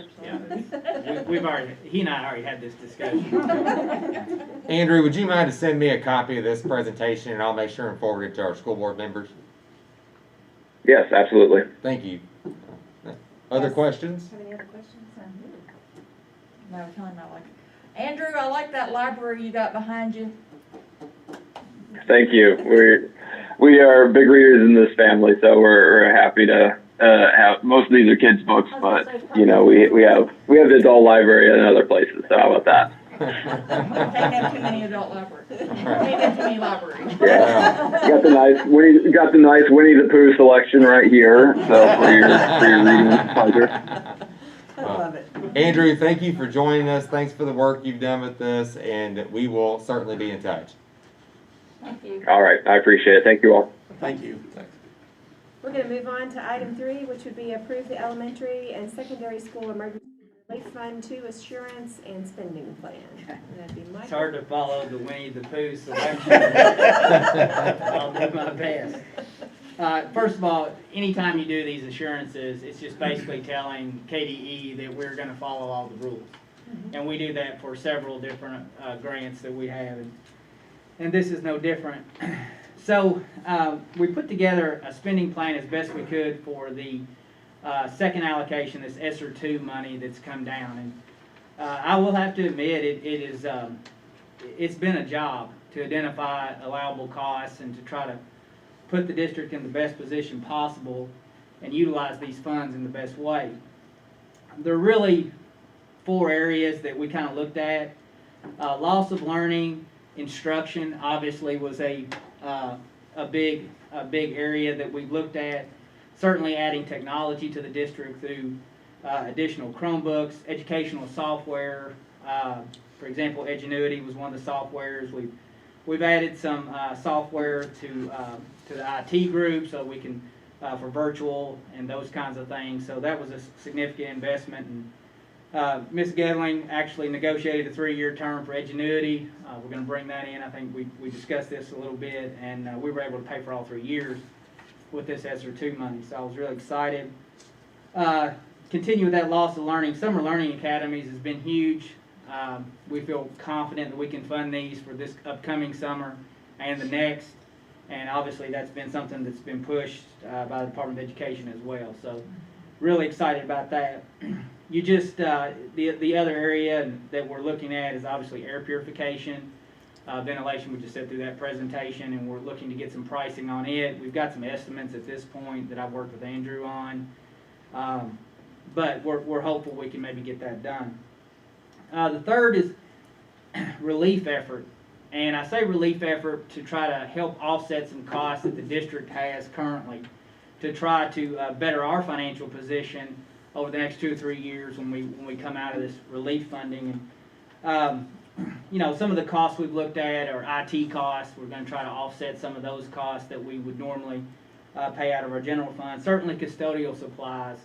He and I already had this discussion. Andrew, would you mind to send me a copy of this presentation, and I'll make sure and forward it to our school board members? Yes, absolutely. Thank you. Other questions? Have any other questions? No, tell him I like it. Andrew, I like that library you got behind you. Thank you. We are big readers in this family, so we're happy to have. Most of these are kids' books, but we have the adult library in other places. So how about that? Can't have too many adult libraries. Can't have too many libraries. Yeah, got the nice Winnie the Pooh selection right here. So for your reading pleasure. I love it. Andrew, thank you for joining us. Thanks for the work you've done with this, and we will certainly be in touch. Thank you. All right, I appreciate it. Thank you all. Thank you. We're going to move on to item 3, which would be approve the elementary and secondary school emergency relief fund 2 assurance and spending plan. That'd be Michael. It's hard to follow the Winnie the Pooh selection. I'll do my best. First of all, anytime you do these assurances, it's just basically telling KDE that we're going to follow all the rules. And we do that for several different grants that we have. And this is no different. So we put together a spending plan as best we could for the second allocation, this ESSER 2 money that's come down. And I will have to admit, it's been a job to identify allowable costs and to try to put the district in the best position possible and utilize these funds in the best way. There are really 4 areas that we kind of looked at. Loss of learning, instruction obviously was a big area that we looked at. Certainly adding technology to the district through additional Chromebooks, educational software. For example, Edgenuity was one of the softwares. We've added some software to the IT group so we can for virtual and those kinds of things. So that was a significant investment. And Ms. Gedling actually negotiated a 3-year term for Edgenuity. We're going to bring that in. I think we discussed this a little bit, and we were able to pay for all 3 years with this ESSER 2 money. So I was really excited. Continue with that loss of learning. Summer Learning Academies has been huge. We feel confident that we can fund these for this upcoming summer and the next. And obviously that's been something that's been pushed by the Department of Education as well. So really excited about that. You just, the other area that we're looking at is obviously air purification. Ventilation, we just said through that presentation, and we're looking to get some pricing on it. We've got some estimates at this point that I've worked with Andrew on. But we're hopeful we can maybe get that done. The third is relief effort. And I say relief effort to try to help offset some costs that the district has currently to try to better our financial position over the next 2 or 3 years when we come out of this relief funding. And, you know, some of the costs we've looked at are IT costs. We're going to try to offset some of those costs that we would normally pay out of our general fund. Certainly custodial supplies.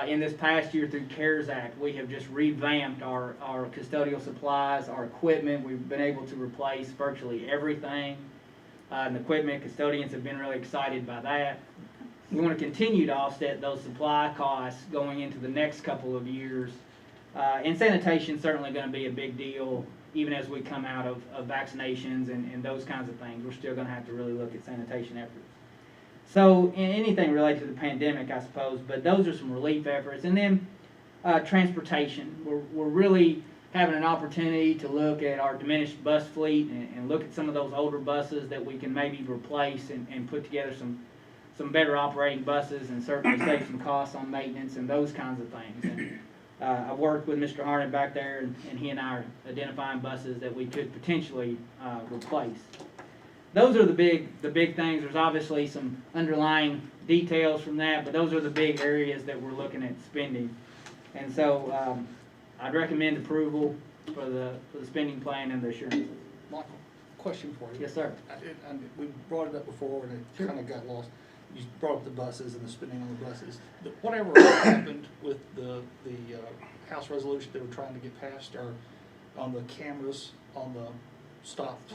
In this past year through CARES Act, we have just revamped our custodial supplies, our equipment. We've been able to replace virtually everything. And the equipment, custodians have been really excited by that. We want to continue to offset those supply costs going into the next couple of years. And sanitation is certainly going to be a big deal, even as we come out of vaccinations and those kinds of things. We're still going to have to really look at sanitation efforts. So anything related to the pandemic, I suppose, but those are some relief efforts. And then transportation. We're really having an opportunity to look at our diminished bus fleet and look at some of those older buses that we can maybe replace and put together some better operating buses and certainly save some costs on maintenance and those kinds of things. And I've worked with Mr. Harnett back there, and he and I are identifying buses that we could potentially replace. Those are the big things. There's obviously some underlying details from that, but those are the big areas that we're looking at spending. And so I'd recommend approval for the spending plan and the assurance. Michael, question for you. Yes, sir. We brought it up before and it kind of got lost. You brought up the buses and the spending on the buses. Whatever happened with the House resolution they were trying to get passed, or on the cameras on the stops?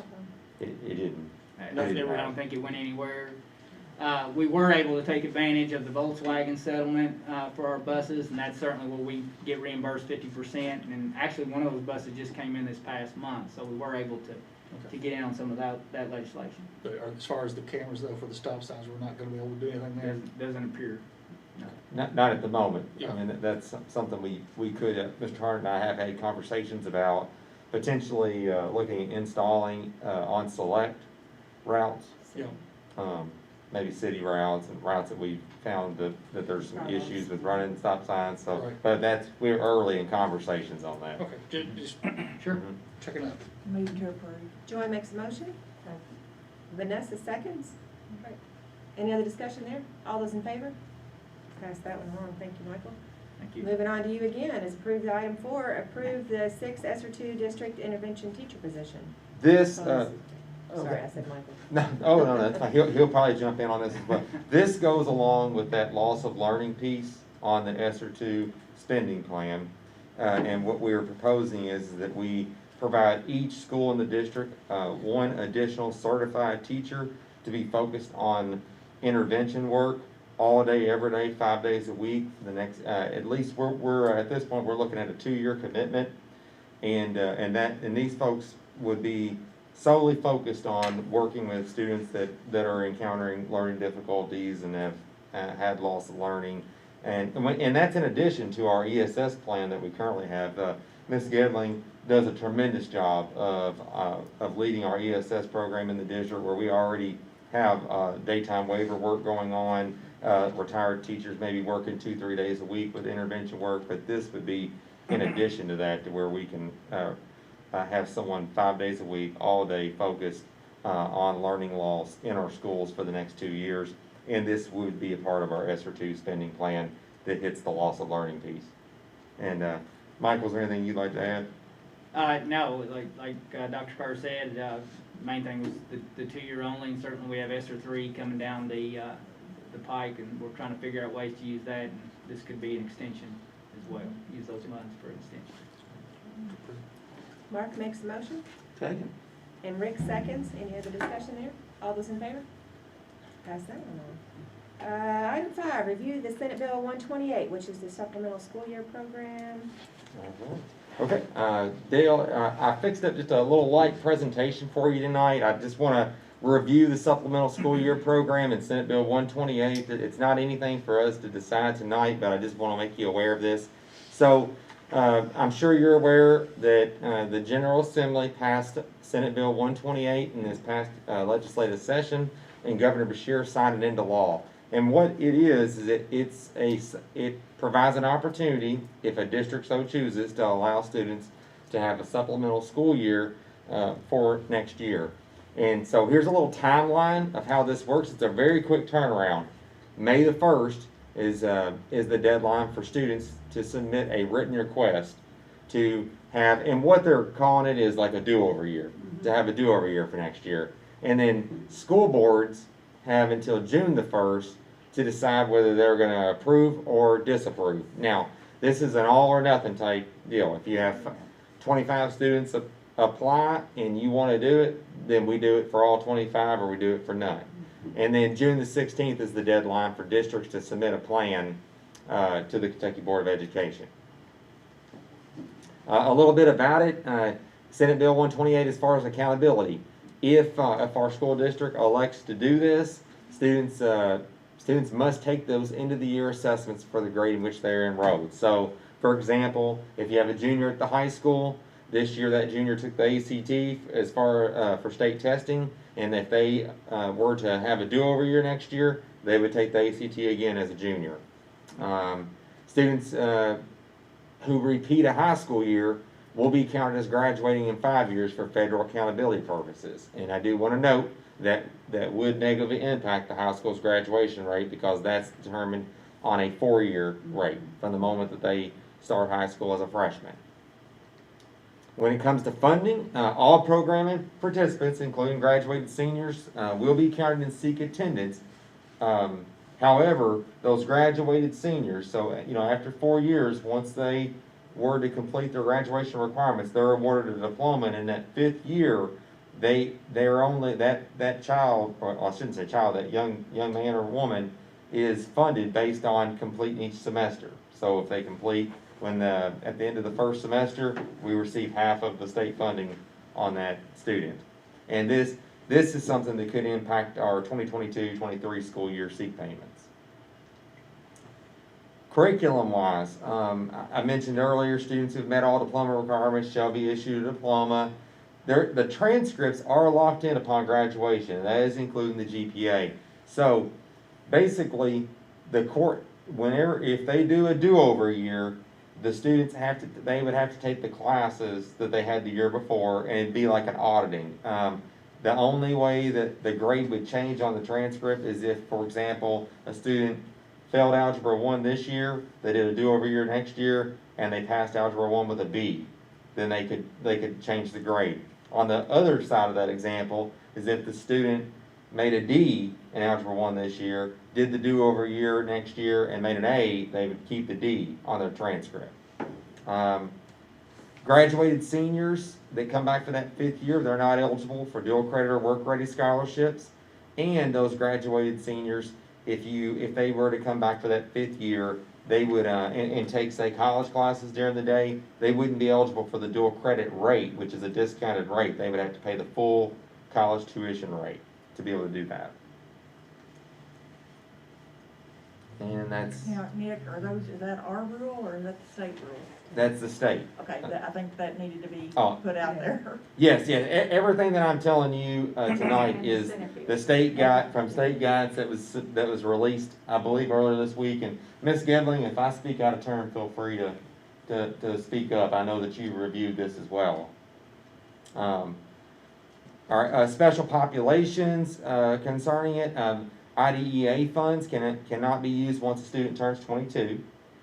It didn't. I don't think it went anywhere. We were able to take advantage of the Volkswagen settlement for our buses, and that's certainly where we get reimbursed 50%. And actually, one of those buses just came in this past month, so we were able to get in on some of that legislation. But as far as the cameras, though, for the stop signs, we're not going to be able to do anything there? Doesn't appear. No. Not at the moment. Yeah. I mean, that's something we could, Mr. Hart and I have had conversations about potentially looking at installing on select routes. Yeah. Maybe city routes and routes that we found that there's some issues with running stop signs. So, Right. but we're early in conversations on that. Okay, just Sure. Mhm. checking out. Move to approve. Joy makes a motion. Vanessa seconds. Any other discussion there? All those in favor? Pass that one along. Thank you, Michael. Thank you. Moving on to you again, is approve the item 4, approve the 6 ESER 2 district intervention teacher position. This, Sorry, I said Michael. no, that's fine. He'll probably jump in on this as well. This goes along with that loss of learning piece on the ESER 2 spending plan. And what we're proposing is that we provide each school in the district one additional certified teacher to be focused on intervention work all day, every day, 5 days a week. The next, at least we're at this point, we're looking at a 2-year commitment, and these folks would be solely focused on working with students that are encountering learning difficulties and have had loss of learning, and that's in addition to our ESS plan that we currently have. Ms. Gedling does a tremendous job of leading our ESS program in the district, where we already have daytime waiver work going on. Retired teachers maybe working 2-3 days a week with intervention work, but this would be in addition to that, to where we can have someone 5 days a week, all day, focused on learning loss in our schools for the next 2 years. And this would be a part of our ESER 2 spending plan that hits the loss of learning piece. And Michael, is there anything you'd like to add? No, like Dr. Carr said, main thing was the 2-year only, and certainly we have ESER 3 coming down the pike, and we're trying to figure out ways to use that, and this could be an extension as well. Use those funds for an extension. Mark makes a motion, Second. and Rick seconds. Any other discussion there? All those in favor? Pass that one on. Item 5, review the Senate Bill 128, which is the supplemental school year program. Okay, Dale, I fixed up just a little light presentation for you tonight. I just want to review the supplemental school year program in Senate Bill 128. It's not anything for us to decide tonight, but I just want to make you aware of this. So, I'm sure you're aware that the General Assembly passed Senate Bill 128 in this past legislative session, and Governor Beshear signed it into law. And what it is that it provides an opportunity, if a district so chooses, to allow students to have a supplemental school year for next year. And so here's a little timeline of how this works. It's a very quick turnaround. May the 1st is the deadline for students to submit a written request to have, and what they're calling it is like a do-over year, to have a do-over year for next year. And then school boards have until June the 1st to decide whether they're going to approve or disapprove. Now, this is an all or nothing type deal. If you have 25 students apply and you want to do it, then we do it for all 25 or we do it for none. And then June the 16th is the deadline for districts to submit a plan to the Kentucky Board of Education. A little bit about it, Senate Bill 128 as far as accountability. If our school district elects to do this, students must take those end of the year assessments for the grade in which they're enrolled. So, for example, if you have a junior at the high school, this year that junior took the ACT as far for state testing, and if they were to have a do-over year next year, they would take the ACT again as a junior. Students who repeat a high school year will be counted as graduating in 5 years for federal accountability purposes. And I do want to note that would negatively impact the high school's graduation rate, because that's determined on a 4-year rate from the moment that they start high school as a freshman. When it comes to funding, all programming participants, including graduated seniors, will be counted in SEEK attendance. However, those graduated seniors, so after 4 years, once they were to complete their graduation requirements, they're awarded a diploma, and in that 5th year, they're only that child, or I shouldn't say child, that young man or woman is funded based on completing each semester. So if they complete at the end of the first semester, we receive half of the state funding on that student. And this is something that could impact our 2022-23 school year SEEK payments. Curriculum-wise, I mentioned earlier, students who've met all diploma requirements shall be issued a diploma. The transcripts are locked in upon graduation, and that is including the GPA. So basically, the court, if they do a do-over year, the students they would have to take the classes that they had the year before, and it'd be like an auditing. The only way that the grade would change on the transcript is if, for example, a student failed Algebra 1 this year, they did a do-over year next year, and they passed Algebra 1 with a B. Then they could change the grade. On the other side of that example is if the student made a D in Algebra 1 this year, did the do-over year next year, and made an A, they would keep the D on their transcript. Graduated seniors that come back for that 5th year, they're not eligible for dual credit or work-ready scholarships. And those graduated seniors, if they were to come back for that 5th year, they would, and take, say, college classes during the day, they wouldn't be eligible for the dual credit rate, which is a discounted rate. They would have to pay the full college tuition rate to be able to do that. And that's, Now, Nick, is that our rule or is that the state rule? that's the state. Okay, I think that needed to be Oh. put out there. Yes, everything that I'm telling you tonight is the state from state guidance that was released, I believe, earlier this week. And Ms. Gedling, if I speak out of turn, feel free to speak up. I know that you reviewed this as well. Our special populations concerning it, IDEA funds cannot be used once a student turns 22.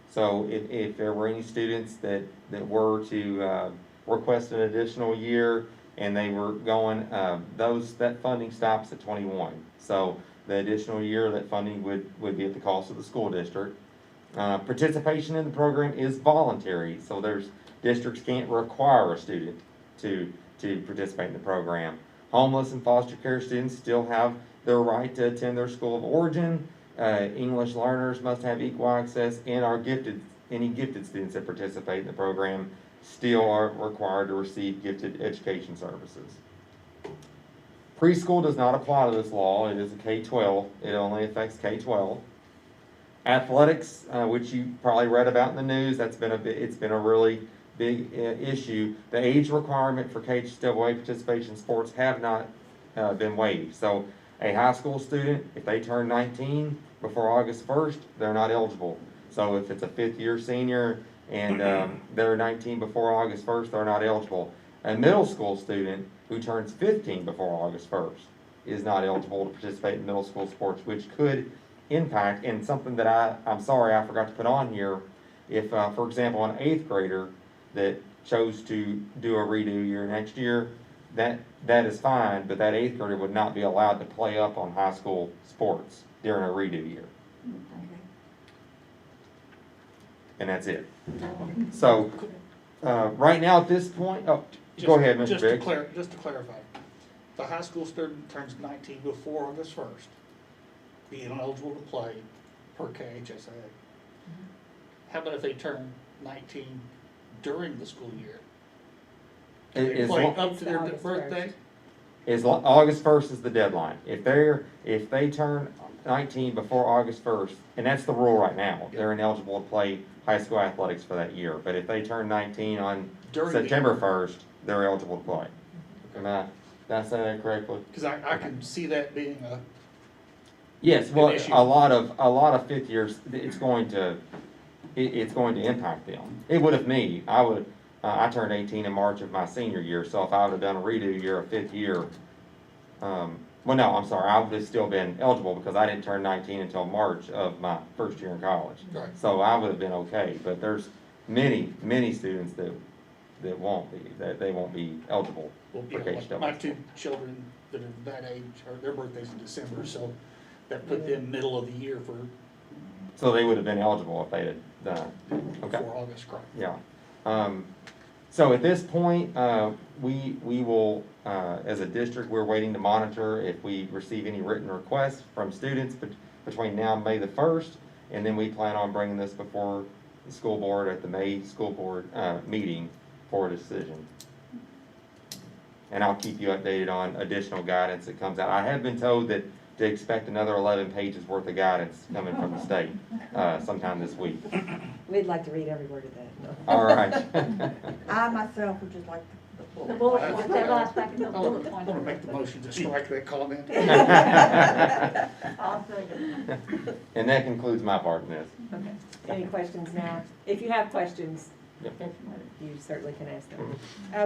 So if there were any students that were to request an additional year and they were going, that funding stops at 21. So the additional year, that funding would be at the cost of the school district. Participation in the program is voluntary, so districts can't require a student to participate in the program. Homeless and foster care students still have their right to attend their school of origin. English learners must have equal access, and any gifted students that participate in the program still are required to receive gifted education services. Preschool does not apply to this law. It is a K-12. It only affects K-12. Athletics, which you probably read about in the news, it's been a really big issue. The age requirement for KHSAA participation in sports have not been waived. So a high school student, if they turn 19 before August 1st, they're not eligible. So if it's a fifth year senior and they're 19 before August 1st, they're not eligible. A middle school student who turns 15 before August 1st is not eligible to participate in middle school sports, which could impact, and something that I'm sorry I forgot to put on here, if, for example, an 8th grader that chose to do a redo year next year, that is fine, but that 8th grader would not be allowed to play up on high school sports during a redo year. And that's it. So, right now at this point, go ahead, Mr. Biggs. Just to clarify, the high school student turns 19 before August 1st, being ineligible to play per KHSAA. How about if they turn 19 during the school year? Can they play up to their August birthday? August 1st is the deadline. If they turn 19 before August 1st, and that's the rule right now, they're ineligible to play high school athletics for that year. But if they turn 19 on September 1st, they're eligible to play. Am I saying that correctly? Because I can see that being a. Yes, well, issue. a lot of fifth years, it's going to impact them. It would have me. I turned 18 in March of my senior year, so if I would have done a redo year of fifth year, well, no, I'm sorry, I would have still been eligible because I didn't turn 19 until March of my first year in college. Right. So I would have been okay, but there's many students that won't be eligible Well, for KHW. my two children that are that age, their birthday's in December, so that put them middle of the year for So they would have been eligible if they had done it. Okay. before August, correct? Yeah. So at this point, we will, as a district, we're waiting to monitor if we receive any written requests from students between now and May the 1st, and then we plan on bringing this before the school board at the May school board meeting for a decision. And I'll keep you updated on additional guidance that comes out. I have been told that to expect another 11 pages worth of guidance coming from the state sometime this week. We'd like to read every word of that. All right. I myself would just like The bullet points, that last packet, the I bullet want points. to make the motion to strike that comment. I'll second. And that concludes my part in this. Okay. Any questions now? If you have questions, Yep. you certainly can ask them.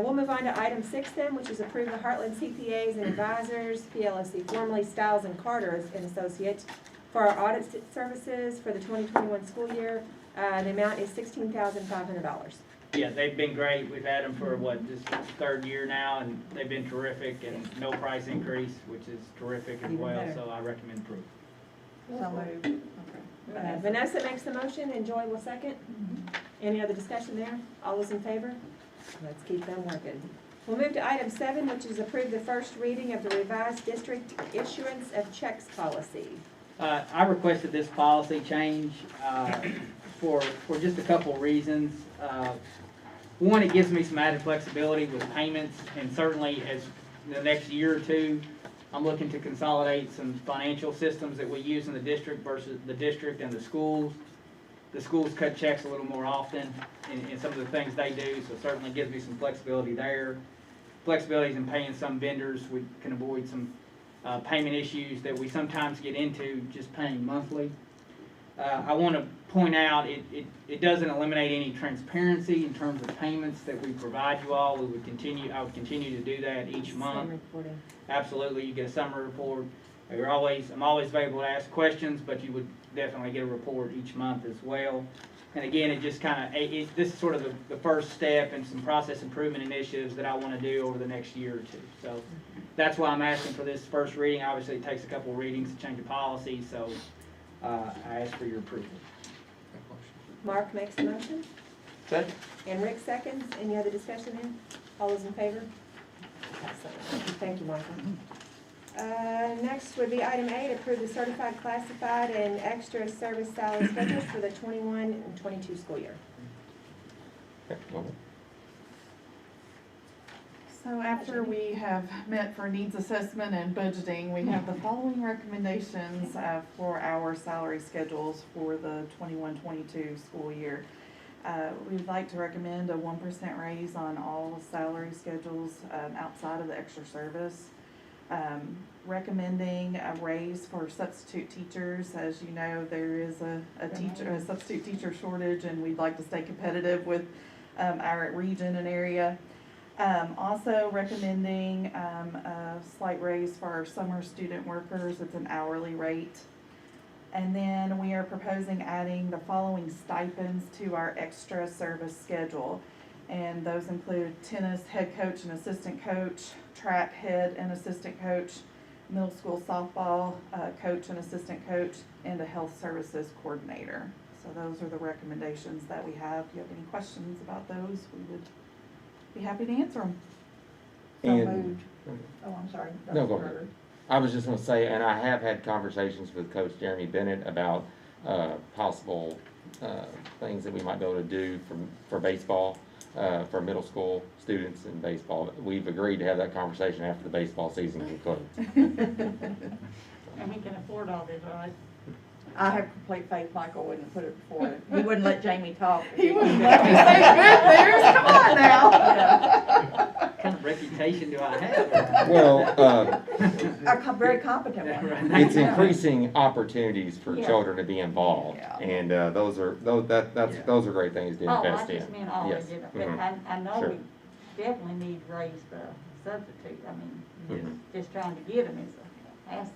We'll move on to item 6 then, which is approve the Heartland CPAs and Advisors, PLC, formerly Stiles and Carter and Associates, for our audit services for the 2021 school year. The amount is $16,500. Yeah, they've been great. We've had them for this third year now, and they've been terrific, and no price increase, which is terrific as Even well, better. so I recommend approval. So moved. Okay. Vanessa makes the motion and Joy will second. Any other discussion there? All those in favor? Let's keep them working. We'll move to item 7, which is approve the first reading of the revised district issuance of checks policy. I requested this policy change for just a couple of reasons. One, it gives me some added flexibility with payments, and certainly as the next year or two, I'm looking to consolidate some financial systems that we use in the district versus the district and the schools. The schools cut checks a little more often in some of the things they do, so it certainly gives me some flexibility there. Flexibilities in paying some vendors, we can avoid some payment issues that we sometimes get into just paying monthly. I want to point out, it doesn't eliminate any transparency in terms of payments that we provide you all. I would continue to do that each month. Some reporting. Absolutely, you get a summary report. I'm always available to ask questions, but you would definitely get a report each month as well. And again, it just kind of, this is sort of the first step in some process improvement initiatives that I want to do over the next year or two. So that's why I'm asking for this first reading. Obviously, it takes a couple of readings to change the policy, so I ask for your approval. Mark makes the motion Second. and Rick seconds. Any other discussion there? All those in favor? Excellent. Thank you, Michael. Next would be item 8, approve the certified, classified, and extra service salary schedules for the 21 and 22 school year. Okay, go ahead. So after we have met for needs assessment and budgeting, we have the following recommendations for our salary schedules for the 21-22 school year. We'd like to recommend a 1% raise on all salary schedules outside of the extra service. Recommending a raise for substitute teachers. As you know, there is a substitute teacher shortage, and we'd like to stay competitive with our region and area. Also recommending a slight raise for our summer student workers. It's an hourly rate. And then we are proposing adding the following stipends to our extra service schedule. And those include tennis head coach and assistant coach, track head and assistant coach, middle school softball coach and assistant coach, and a health services coordinator. So those are the recommendations that we have. If you have any questions about those, we would be happy to answer them. So And, moved. Oh, I'm sorry. No, go Dr. ahead. Carter. I was just gonna say, and I have had conversations with Coach Jeremy Bennett about, possible, things that we might be able to do for baseball, for middle school students in baseball. We've agreed to have that conversation after the baseball season concludes. And we can afford all this, right? I have complete faith Michael wouldn't put it before it. He wouldn't let Jamie talk. He wouldn't let me say good theirs, come on now. What kind of reputation do I have? Well, A very competent one. it's increasing opportunities for Yeah. children to be involved, Yeah. and those are great things to Oh, invest I in. just meant all of Yes. it, but Mhm. I know Sure. we definitely need raised substitute. I mean, Mhm. just trying to get them is a hassle.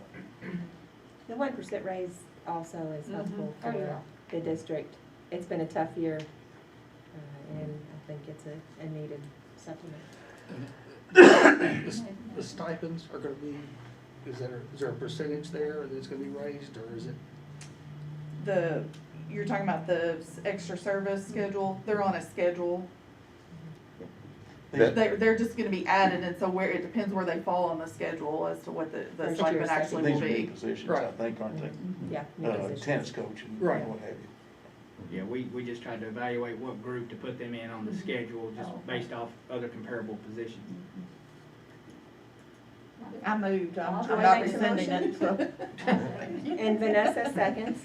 The 1% raise also is helpful Oh, for yeah. the district. It's been a tough year, and I think it's a needed supplement. The stipends are gonna be, is there a percentage there that's gonna be raised, or is it? You're talking about the extra service schedule, they're on a schedule. That- They're just gonna be added, and so it depends where they fall on the schedule as to what the First stipend year, actually These will are new be. positions, Right. I think, aren't they? Yeah. new positions. Tennis coach and Right. what have you. Yeah, we just tried to evaluate what group to put them in on the schedule, just based off other comparable positions. I moved, I'm Joy not makes a rescinding motion. it, so. And Vanessa seconds.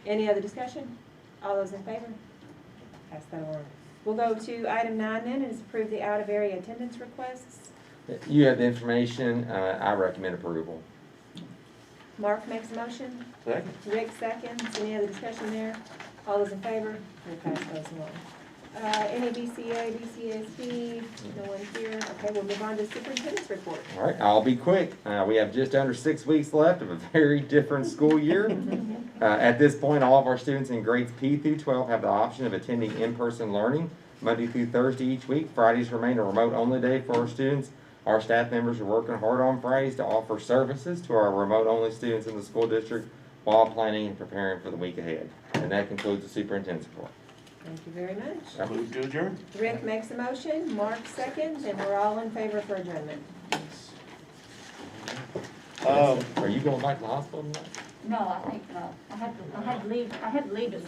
Any other discussion? All those in favor? Pass that on. We'll go to item 9 then, and is approve the out-of-area attendance requests. You have the information, I recommend approval. Mark makes a motion, Second. Rick seconds. Any other discussion there? All those in favor? We'll pass those along. Any BCA, BCSD? No one here. Okay, we'll move on to superintendent's report. All right, I'll be quick. We have just under 6 weeks left of a very different school year. At this point, all of our students in grades P through 12 have the option of attending in-person learning Monday through Thursday each week. Fridays remain a remote-only day for our students. Our staff members are working hard on Fridays to offer services to our remote-only students in the school district while planning and preparing for the week ahead. And that concludes the superintendent's report. Thank you very much. Move to adjourn. Rick makes a motion, Mark seconds, and we're all in favor for adjournment. Are you going back to the hospital tonight? No, I think, I had to leave at